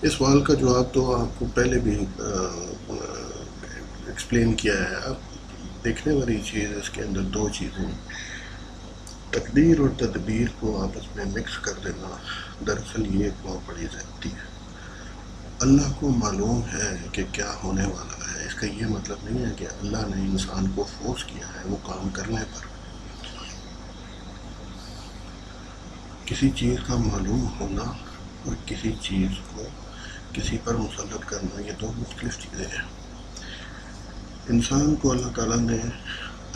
اس سوال کا جواب تو آپ کو پہلے بھی ایکسپلین کیا ہے. آپ دیکھنے والی چیز اس کے اندر دو چیزیں، تقدیر اور تدبیر کو آپس میں مکس کر دینا، دراصل یہ ایک بہت بڑی زیادتی ہے. اللہ کو معلوم ہے کہ کیا ہونے والا ہے. اس کا یہ مطلب نہیں ہے کہ اللہ نے انسان کو فورس کیا ہے وہ کام کرنے پر. کسی چیز کا معلوم ہونا اور کسی چیز کو کسی پر مسلط کرنا، یہ دو مختلف چیزیں ہیں. انسان کو اللہ تعالیٰ نے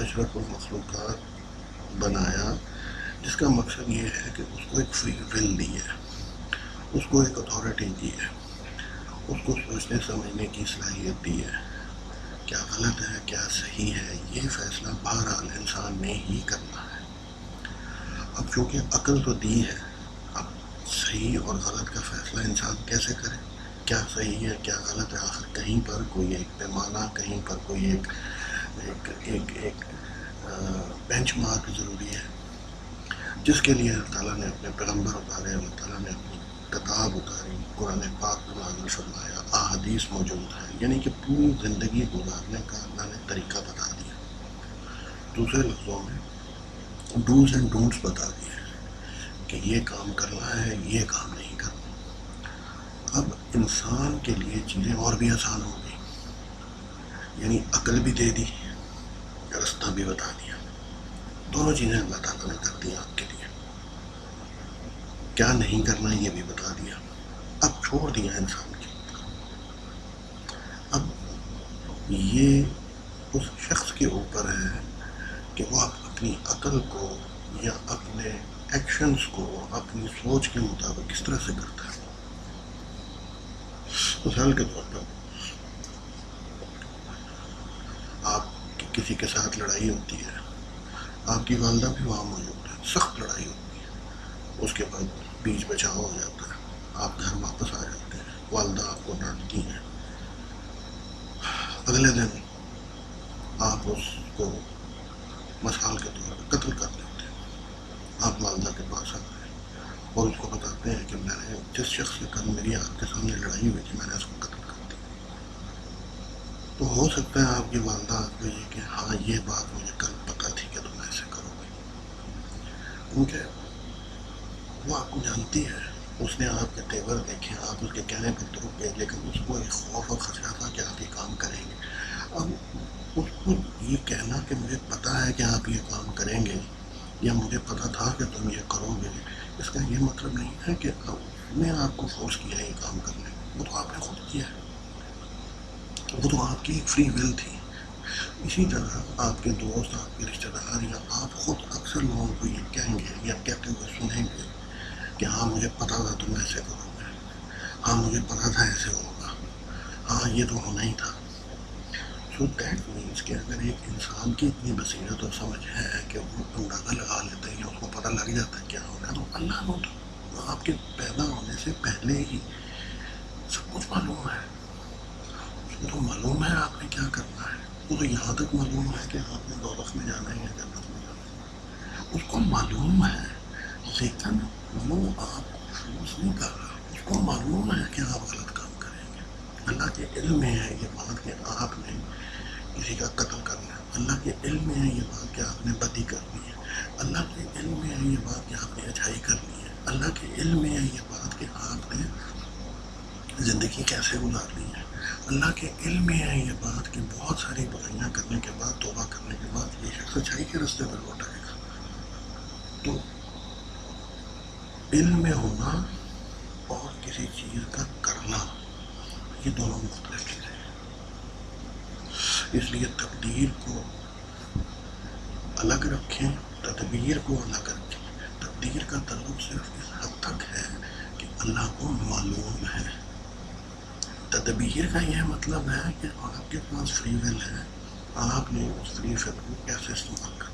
اشرف المخلوقات بنایا، جس کا مقصد یہ ہے کہ اس کو ایک فری ول دی ہے، اس کو ایک اتھارٹی دی ہے، اس کو سوچنے سمجھنے کی صلاحیت دی ہے. کیا غلط ہے کیا صحیح ہے یہ فیصلہ بہرحال انسان نے ہی کرنا ہے. اب چونکہ عقل تو دی ہے، اب صحیح اور غلط کا فیصلہ انسان کیسے کرے، کیا صحیح ہے کیا غلط ہے. آخر کہیں پر کوئی ایک پیمانہ، کہیں پر کوئی ایک بینچ مارک ضروری ہے، جس کے لیے اللہ تعالیٰ نے اپنے پیغمبر اتارے، اللہ تعالیٰ نے اپنی کتاب اتاری، قرآن پاک کو نازل فرمایا، احادیث موجود ہیں. یعنی کہ پوری زندگی گزارنے کا اللہ نے طریقہ بتا دیا. دوسرے لفظوں میں ڈوز اینڈ ڈونٹس بتا دیے کہ یہ کام کرنا ہے یہ کام نہیں کرنا. اب انسان کے لیے چیزیں اور بھی آسان ہو گئی، یعنی عقل بھی دے دی، راستہ بھی بتا دیا. دونوں چیزیں اللہ تعالیٰ نے کر دی آپ کے لیے. کیا نہیں کرنا یہ بھی بتا دیا. اب چھوڑ دیا انسان کے. اب یہ اس شخص کے اوپر ہے کہ وہ اپنی عقل کو یا اپنے ایکشنز کو اپنی سوچ کے مطابق کس طرح سے کرتا ہے. مثال کے طور پر آپ کی کسی کے ساتھ لڑائی ہوتی ہے، آپ کی والدہ بھی وہاں موجود ہے، سخت لڑائی ہوتی ہے، اس کے بعد بیچ بچاؤ ہو جاتا ہے، آپ گھر واپس آ جاتے ہیں، والدہ آپ کو ڈانٹتی ہیں. اگلے دن آپ اس کو مثال کے طور پر قتل کر دیتے ہیں. آپ والدہ کے پاس آتے ہیں اور اس کو بتاتے ہیں کہ میں نے جس شخص سے کل میری آپ کے سامنے لڑائی ہوئی تھی میں نے اس کو قتل کر دیا. تو ہو سکتا ہے آپ کی والدہ آپ کو یہ کہ ہاں یہ بات مجھے کل پتہ تھی کہ تم ایسے کرو گے، کیونکہ وہ آپ کو جانتی ہے. اس نے آپ کے تیور دیکھے، آپ اس کے کہنے پر ترک گئے، لیکن اس کو ایک خوف اور خدشہ تھا کہ آپ یہ کام کریں گے. اب اس کو یہ کہنا کہ مجھے پتہ ہے کہ آپ یہ کام کریں گے یا مجھے پتہ تھا کہ تم یہ کرو گے، اس کا یہ مطلب نہیں ہے کہ اس نے آپ کو فورس کیا ہے یہ کام کرنے. وہ تو آپ نے خود کیا ہے، وہ تو آپ کی ایک فری ول تھی. اسی طرح آپ کے دوست، آپ کے رشتہ دار یا آپ خود اکثر لوگوں کو یہ کہیں گے یا کہتے ہوئے سنیں گے کہ ہاں مجھے پتا تھا تم ایسے کرو گے، ہاں مجھے پتا تھا ایسے ہوگا، ہاں یہ تو ہونا ہی تھا. سو دیٹ مینس کہ اگر ایک انسان کی اتنی بصیرت اور سمجھ ہے کہ وہ اندازہ لگا لیتا ہے یا اس کو پتہ لگ جاتا ہے کیا ہوگا، تو اللہ کو تو آپ کے پیدا ہونے سے پہلے ہی سب کچھ معلوم ہے. اس کو تو معلوم ہے آپ نے کیا کرنا ہے. وہ تو یہاں تک معلوم ہے کہ آپ نے دوزخ میں جانا ہے یا جنت میں جانا ہے. اس کو معلوم ہے، لیکن وہ آپ کو فورس نہیں کر رہا. اس کو معلوم ہے کہ آپ غلط کام کریں گے. اللہ کے علم میں ہے یہ بات کہ آپ نے کسی کا قتل کرنا ہے. اللہ کے علم میں ہے یہ بات کہ آپ نے بدی کرنی ہے. اللہ کے علم میں ہے یہ بات کہ آپ نے اچھائی کرنی ہے. اللہ کے علم میں ہے یہ بات کہ آپ نے زندگی کیسے گزارنی ہے. اللہ کے علم میں ہے یہ بات کہ بہت ساری برائیاں کرنے کے بعد، توبہ کرنے کے بعد یہ شخص اچھائی کے راستے پر لوٹ آئے گا. تو علم میں ہونا اور کسی چیز کا کرنا یہ دونوں مختلف چیزیں ہیں. اس لیے تقدیر کو الگ رکھیں، تدبیر کو الگ رکھیں. تقدیر کا تعلق صرف اس حد تک ہے کہ اللہ کو معلوم ہے. تدبیر کا یہ مطلب ہے کہ آپ کے پاس فری ول ہے، آپ نے اس فری ول کو کیسے استعمال کرنا